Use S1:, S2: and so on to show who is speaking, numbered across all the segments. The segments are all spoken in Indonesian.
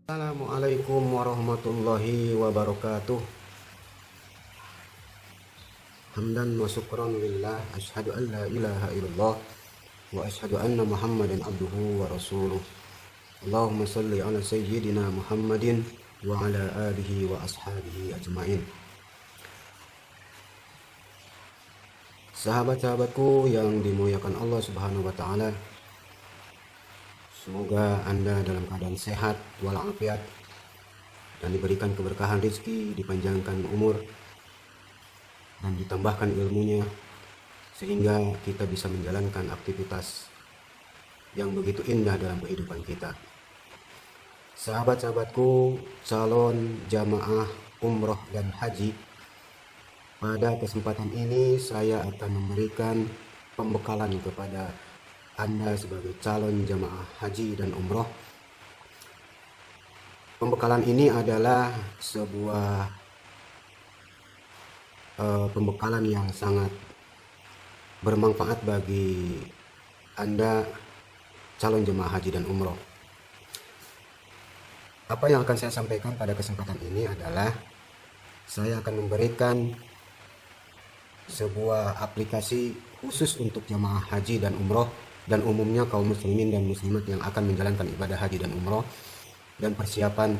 S1: Assalamualaikum warahmatullahi wabarakatuh. Hamdan wa syukran lillah, asyhadu an la ilaha illallah wa asyhadu anna Muhammadan abduhu wa rasuluh. Allahumma salli ala sayyidina Muhammadin wa ala alihi wa ashabihi ajmain. Sahabat-sahabatku yang dimuliakan Allah Subhanahu wa taala, semoga Anda dalam keadaan sehat walafiat dan diberikan keberkahan rezeki, dipanjangkan umur dan ditambahkan ilmunya sehingga kita bisa menjalankan aktivitas yang begitu indah dalam kehidupan kita. Sahabat-sahabatku calon jamaah umroh dan haji, pada kesempatan ini saya akan memberikan pembekalan kepada Anda sebagai calon jamaah haji dan umroh. Pembekalan ini adalah sebuah pembekalan yang sangat bermanfaat bagi Anda calon jemaah haji dan umroh. Apa yang akan saya sampaikan pada kesempatan ini adalah saya akan memberikan sebuah aplikasi khusus untuk jemaah haji dan umroh dan umumnya kaum muslimin dan muslimat yang akan menjalankan ibadah haji dan umroh dan persiapan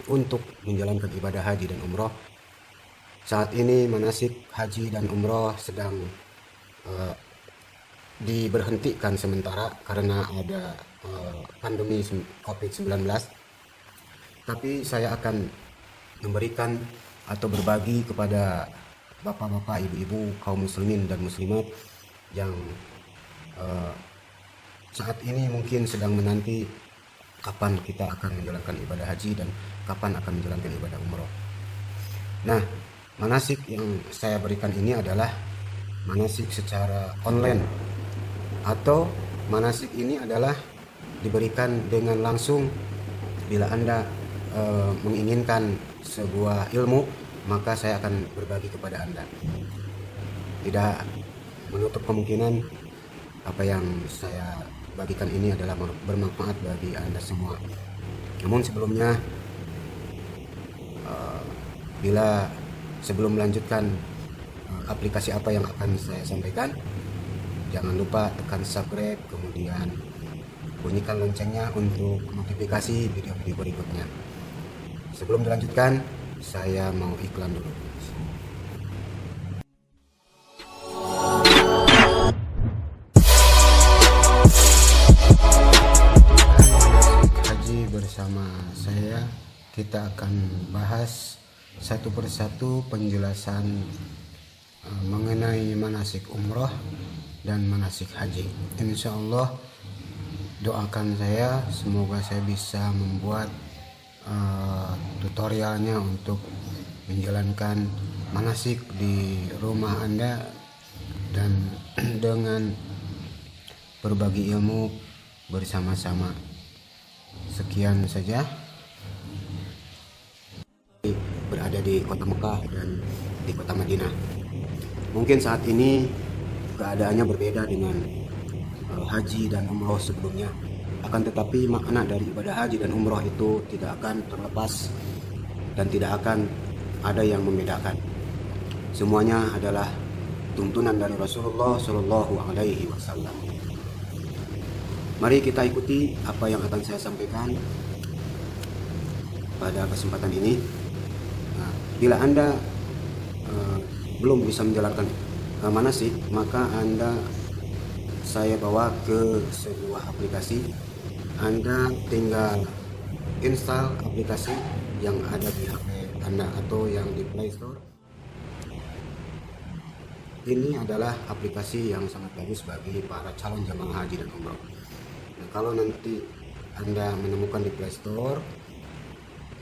S1: untuk menjalankan ibadah haji dan umroh. Saat ini manasik haji dan umroh sedang diberhentikan sementara karena ada pandemi COVID-19. Tapi saya akan memberikan atau berbagi kepada bapak-bapak, ibu-ibu, kaum muslimin dan muslimat yang saat ini mungkin sedang menanti kapan kita akan menjalankan ibadah haji dan kapan akan menjalankan ibadah umroh. Nah, manasik yang saya berikan ini adalah manasik secara online, atau manasik ini adalah diberikan dengan langsung. Bila Anda menginginkan sebuah ilmu, maka saya akan berbagi kepada Anda. Tidak menutup kemungkinan apa yang saya bagikan ini adalah bermanfaat bagi Anda semua. Namun sebelumnya, sebelum melanjutkan aplikasi apa yang akan saya sampaikan, jangan lupa tekan subscribe, kemudian bunyikan loncengnya untuk notifikasi video-video berikutnya. Sebelum dilanjutkan, saya mau iklan dulu. Haji bersama saya, kita akan bahas satu persatu penjelasan mengenai manasik umroh dan manasik haji. Insya Allah, doakan saya semoga saya bisa membuat tutorialnya untuk menjalankan manasik di rumah Anda dan dengan berbagi ilmu bersama-sama. Sekian saja. Berada di kota Mekah dan di kota Madinah. Mungkin saat ini keadaannya berbeda dengan haji dan umroh sebelumnya. Akan tetapi makna dari ibadah haji dan umroh itu tidak akan terlepas dan tidak akan ada yang membedakan. Semuanya adalah tuntunan dari Rasulullah Shallallahu Alaihi Wasallam. Mari kita ikuti apa yang akan saya sampaikan pada kesempatan ini. Nah, bila Anda belum bisa menjalankan manasik, maka saya bawa ke sebuah aplikasi. Anda tinggal install aplikasi yang ada di HP Anda atau yang di Play Store. Ini adalah aplikasi yang sangat bagus bagi para calon jamaah haji dan umroh. Nah, kalau nanti Anda menemukan di Play Store,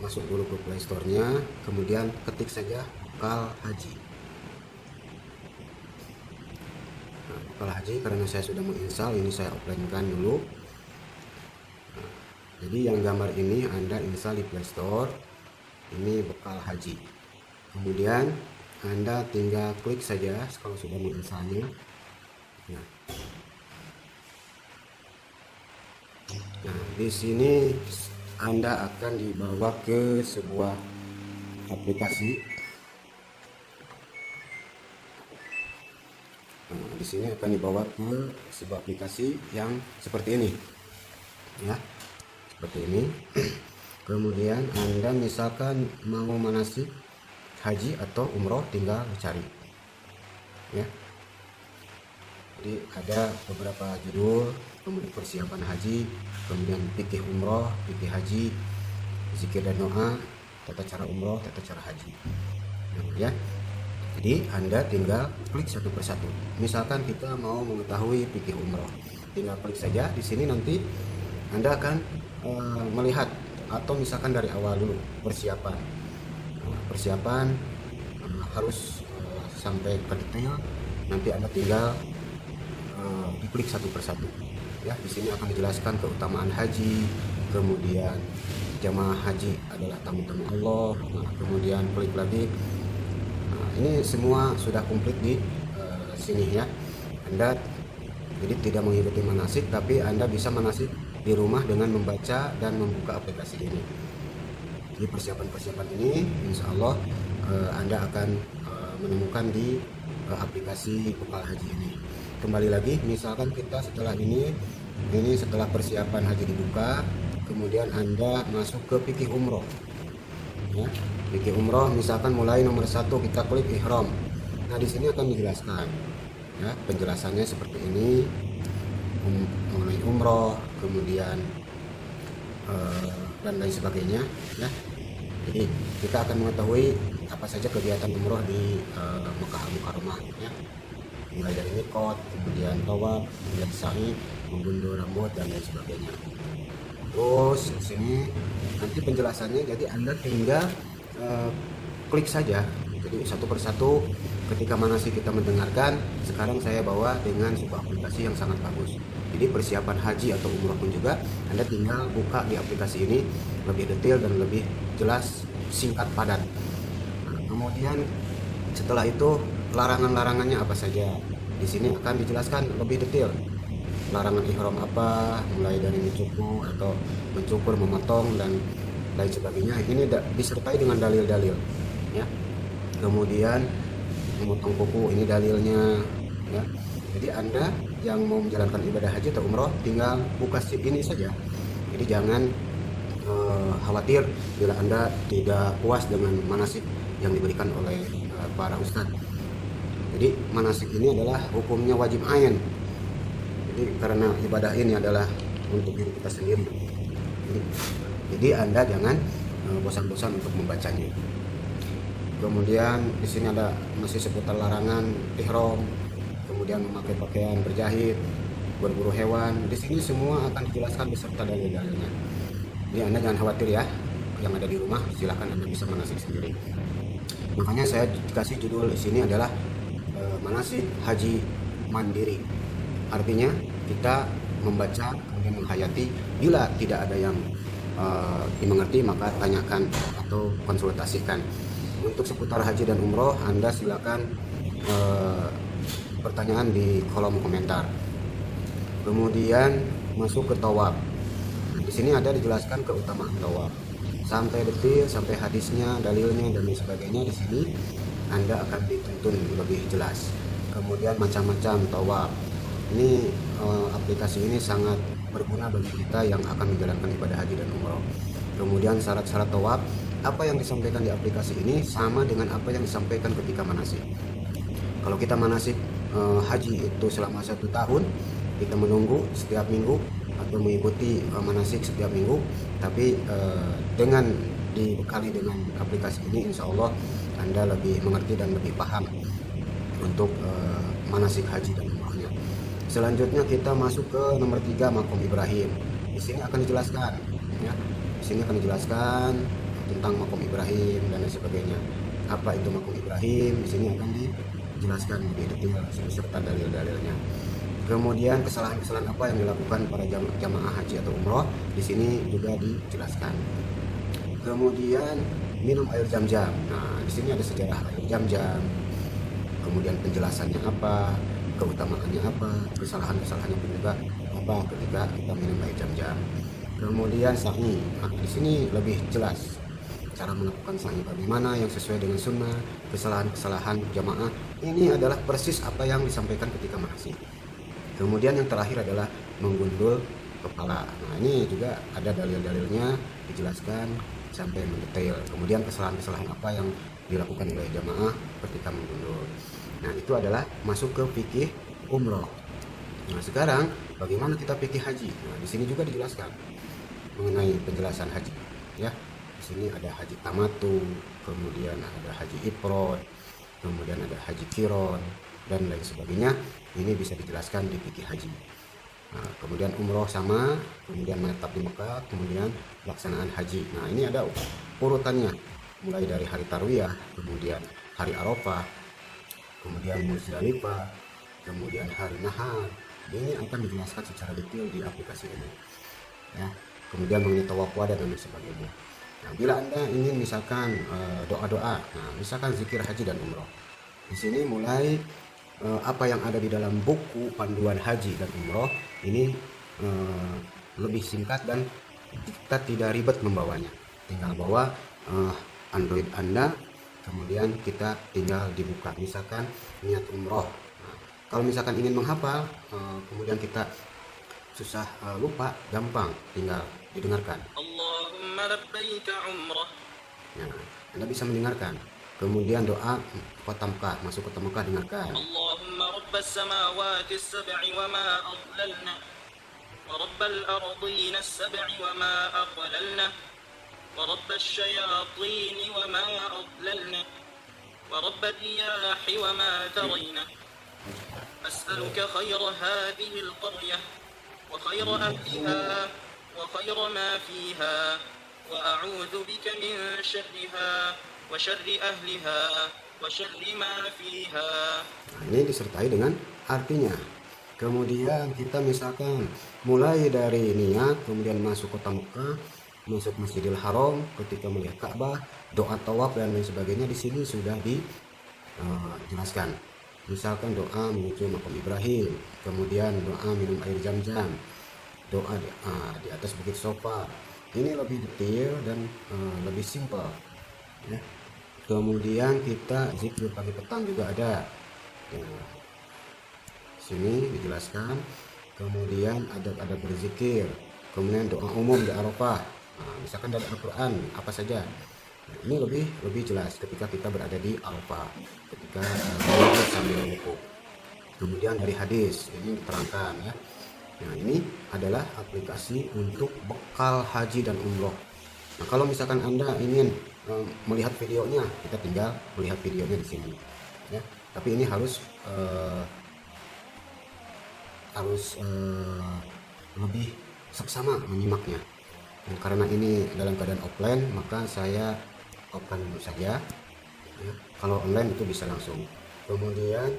S1: masuk dulu ke Play Store-nya, kemudian ketik saja Bekal Haji. Nah, Bekal Haji, karena saya sudah menginstal, ini saya offline-kan dulu. Nah, jadi yang gambar ini Anda install di Play Store, ini Bekal Haji. Kemudian Anda tinggal klik saja kalau sudah menginstalnya. Nah, di sini Anda akan dibawa ke sebuah aplikasi. Nah, di sini akan dibawa ke sebuah aplikasi yang seperti ini, ya, seperti ini. Kemudian Anda misalkan mau manasik haji atau umroh, tinggal cari, ya. Jadi ada beberapa judul, kemudian persiapan haji, kemudian fikih umroh, fikih haji, zikir dan doa, tata cara umroh, tata cara haji, ya. Jadi Anda tinggal klik satu persatu. Misalkan kita mau mengetahui fikih umroh, tinggal klik saja di sini. Nanti Anda akan melihat, atau misalkan dari awal dulu persiapan. Persiapan harus sampai ke detail. Nanti Anda tinggal diklik satu persatu. Ya, di sini akan dijelaskan keutamaan haji, kemudian jamaah haji adalah tamu-tamu Allah. Nah, kemudian klik lagi. Nah, ini semua sudah komplit di sini, ya. Anda jadi tidak mengikuti manasik, tapi Anda bisa manasik di rumah dengan membaca dan membuka aplikasi ini. Di persiapan-persiapan ini, insya Allah Anda akan menemukan di aplikasi Bekal Haji ini. Kembali lagi, misalkan kita setelah ini setelah persiapan haji dibuka, kemudian Anda masuk ke fikih umroh, ya. Fikih umroh, misalkan mulai nomor 1 kita klik ihram. Nah, di sini akan dijelaskan, ya, penjelasannya seperti ini mengenai umroh, kemudian dan lain sebagainya, ya. Jadi kita akan mengetahui apa saja kegiatan umroh di Mekah Al-Mukarramah, ya. Mulai dari mikot, kemudian tawaf, kemudian sa'i, menggundur rambut dan lain sebagainya. Terus di sini nanti penjelasannya, jadi Anda tinggal klik saja. Jadi satu persatu ketika manasik kita mendengarkan. Sekarang saya bawa dengan sebuah aplikasi yang sangat bagus. Jadi persiapan haji atau umroh pun juga Anda tinggal buka di aplikasi ini, lebih detail dan lebih jelas, singkat, padat. Nah, kemudian setelah itu larangan-larangannya apa saja. Di sini akan dijelaskan lebih detail. Larangan ihram apa, mulai dari mencukur atau mencukur, memotong dan lain sebagainya. Ini disertai dengan dalil-dalil, ya. Kemudian memotong kuku, ini dalilnya, ya. Jadi Anda yang mau menjalankan ibadah haji atau umroh tinggal buka sheet ini saja. Jadi jangan khawatir bila Anda tidak puas dengan manasik yang diberikan oleh para ustadz. Jadi manasik ini adalah hukumnya wajib ain. Jadi karena ibadah ini adalah untuk diri kita sendiri. Jadi Anda jangan bosan-bosan untuk membacanya. Kemudian di sini ada masih seputar larangan ihram, kemudian memakai pakaian berjahit, berburu hewan. Di sini semua akan dijelaskan beserta dalil-dalilnya. Jadi Anda jangan khawatir, ya. Yang ada di rumah silahkan Anda bisa manasik sendiri. Makanya saya kasih judul di sini adalah manasik haji mandiri. Artinya kita membaca kemudian menghayati. Bila tidak ada yang dimengerti, maka tanyakan atau konsultasikan. Untuk seputar haji dan umroh, Anda silakan pertanyaan di kolom komentar. Kemudian masuk ke tawaf. Nah, di sini ada dijelaskan keutamaan tawaf sampai detil, sampai hadisnya, dalilnya dan lain sebagainya. Di sini Anda akan dituntun lebih jelas. Kemudian macam-macam tawaf. Ini aplikasi ini sangat berguna bagi kita yang akan menjalankan ibadah haji dan umroh. Kemudian syarat-syarat tawaf, apa yang disampaikan di aplikasi ini sama dengan apa yang disampaikan ketika manasik. Kalau kita manasik haji itu selama 1 tahun, kita menunggu setiap minggu atau mengikuti manasik setiap minggu. Tapi dengan dibekali dengan aplikasi ini, insya Allah Anda lebih mengerti dan lebih paham untuk manasik haji dan umrohnya. Selanjutnya kita masuk ke nomor 3, Maqam Ibrahim. Di sini akan dijelaskan, ya. Di sini akan dijelaskan tentang Maqam Ibrahim dan lain sebagainya. Apa itu Maqam Ibrahim? Di sini akan dijelaskan lebih detail beserta dalil-dalilnya. Kemudian kesalahan-kesalahan apa yang dilakukan para jamaah haji atau umroh, di sini juga dijelaskan. Kemudian minum air Zam-Zam. Nah, di sini ada sejarah air Zam-Zam. Kemudian penjelasannya apa, keutamaannya apa, kesalahan-kesalahannya pun juga apa ketika kita minum air Zam-Zam. Kemudian sa'i. Nah, di sini lebih jelas cara melakukan sa'i, bagaimana yang sesuai dengan sunnah, kesalahan-kesalahan jamaah. Ini adalah persis apa yang disampaikan ketika manasik. Kemudian yang terakhir adalah menggundul kepala. Nah, ini juga ada dalil-dalilnya dijelaskan sampai mendetail. Kemudian kesalahan-kesalahan apa yang dilakukan oleh jamaah ketika menggundul. Nah, itu adalah masuk ke fikih umroh. Nah, sekarang bagaimana kita fikih haji? Nah, di sini juga dijelaskan mengenai penjelasan haji. Ya, di sini ada haji tamatu, kemudian ada haji ifrad, kemudian ada haji kiron dan lain sebagainya. Ini bisa dijelaskan di fikih haji. Nah, kemudian umroh sama, kemudian menetap di Mekah, kemudian pelaksanaan haji. Nah, ini ada urutannya, mulai dari hari tarwiyah, kemudian hari arafah, kemudian Muzdalifah, kemudian hari nahar. Ini akan dijelaskan secara detail di aplikasi ini. Ya, kemudian mengenai tawaf wada dan lain sebagainya. Nah, bila Anda ingin misalkan doa-doa, nah, misalkan zikir haji dan umroh, di sini mulai apa yang ada di dalam buku panduan haji dan umroh ini lebih singkat dan kita tidak ribet membawanya. Tinggal bawa Android Anda, kemudian kita tinggal dibuka. Misalkan niat umroh. Nah, kalau misalkan ingin menghafal, kemudian kita susah lupa, gampang, tinggal didengarkan. Allahumma labbaika umrah. Nah, Anda bisa mendengarkan. Kemudian doa kota Mekah, masuk kota Mekah, dengarkan. Allahumma rabbas samawati as-sab'i wa ma adlalna wa rabbal ardina as-sab'i wa ma aqlalna wa rabbas syayatin wa ma adlalna wa rabbal riyahi wa ma tarayna as'aluka khaira hadhihi al-qaryah wa khaira ahliha wa khaira ma fiha wa a'udzu bika min syarriha wa syarri ahliha wa syarri ma fiha. Nah, ini disertai dengan artinya. Kemudian kita misalkan mulai dari niat, kemudian masuk kota Mekah, masuk Masjidil Haram, ketika melihat Ka'bah, doa tawaf dan lain sebagainya di sini sudah dijelaskan. Misalkan doa menuju makam Ibrahim, kemudian doa minum air Zam-Zam, doa di atas bukit Sofa. Ini lebih detail dan lebih simpel. Ya. Kemudian kita zikir pagi petang juga ada. Ya. Sini dijelaskan. Kemudian ada berzikir. Kemudian doa umum di Arafah. Nah, misalkan dari Al-Quran apa saja. Nah, ini lebih jelas ketika kita berada di Arafah, ketika sambil wukuf. Kemudian dari hadis ini diterangkan ya. Nah, ini adalah aplikasi untuk bekal haji dan umroh. Nah, kalau misalkan Anda ingin melihat videonya, kita tinggal melihat videonya di sini ya. Tapi ini harus lebih seksama menyimaknya. Dan karena ini dalam keadaan offline, maka saya offline dulu saja ya. Kalau online itu bisa langsung. Kemudian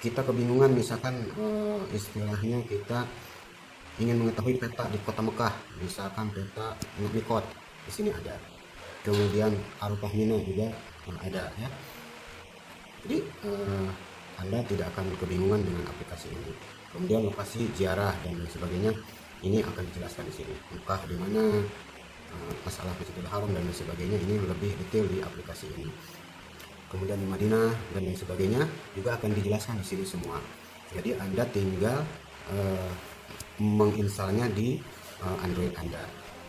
S1: kita kebingungan, misalkan istilahnya kita ingin mengetahui peta di kota Mekah, misalkan peta Mikot, di sini ada. Kemudian Arafah Mina juga ada ya. Jadi Anda tidak akan kebingungan dengan aplikasi ini. Kemudian lokasi ziarah dan lain sebagainya ini akan dijelaskan di sini. Mekah di mana, masalah Masjidil Haram dan lain sebagainya ini lebih detail di aplikasi ini. Kemudian di Madinah dan lain sebagainya juga akan dijelaskan di sini semua. Jadi Anda tinggal menginstalnya di Android Anda.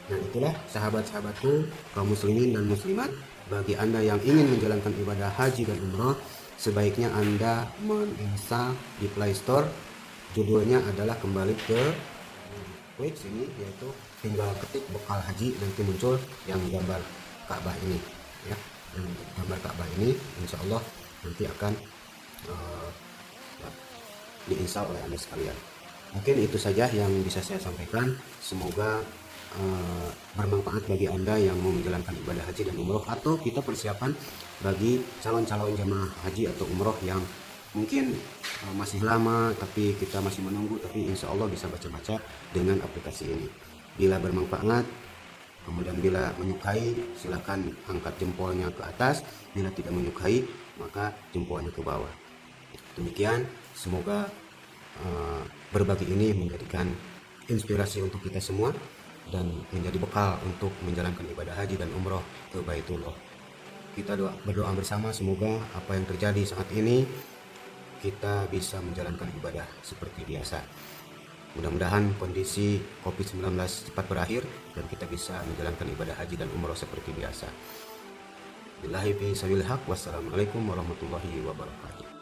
S1: Nah, itulah sahabat-sahabatku kaum muslimin dan muslimat, bagi Anda yang ingin menjalankan ibadah haji dan umroh, sebaiknya Anda menginstal di Play Store. Judulnya adalah kembali ke klik sini, yaitu tinggal ketik bekal haji, nanti muncul yang gambar Ka'bah ini ya. Yang gambar Ka'bah ini insya Allah nanti akan diinstal oleh Anda sekalian. Mungkin itu saja yang bisa saya sampaikan. Semoga bermanfaat bagi Anda yang mau menjalankan ibadah haji dan umroh, atau kita persiapan bagi calon-calon jamaah haji atau umroh yang mungkin masih lama tapi kita masih menunggu, tapi insya Allah bisa baca-baca dengan aplikasi ini. Bila bermanfaat, kemudian bila menyukai, silakan angkat jempolnya ke atas. Bila tidak menyukai, maka jempolnya ke bawah. Demikian, semoga berbagi ini menjadikan inspirasi untuk kita semua. dan menjadi bekal untuk menjalankan ibadah haji dan umroh ke Baitullah. Kita berdoa bersama semoga apa yang terjadi saat ini kita bisa menjalankan ibadah seperti biasa. Mudah-mudahan kondisi COVID-19 cepat berakhir dan kita bisa menjalankan ibadah haji dan umroh seperti biasa. Billahi fi sabilil haq. Wassalamualaikum warahmatullahi wabarakatuh.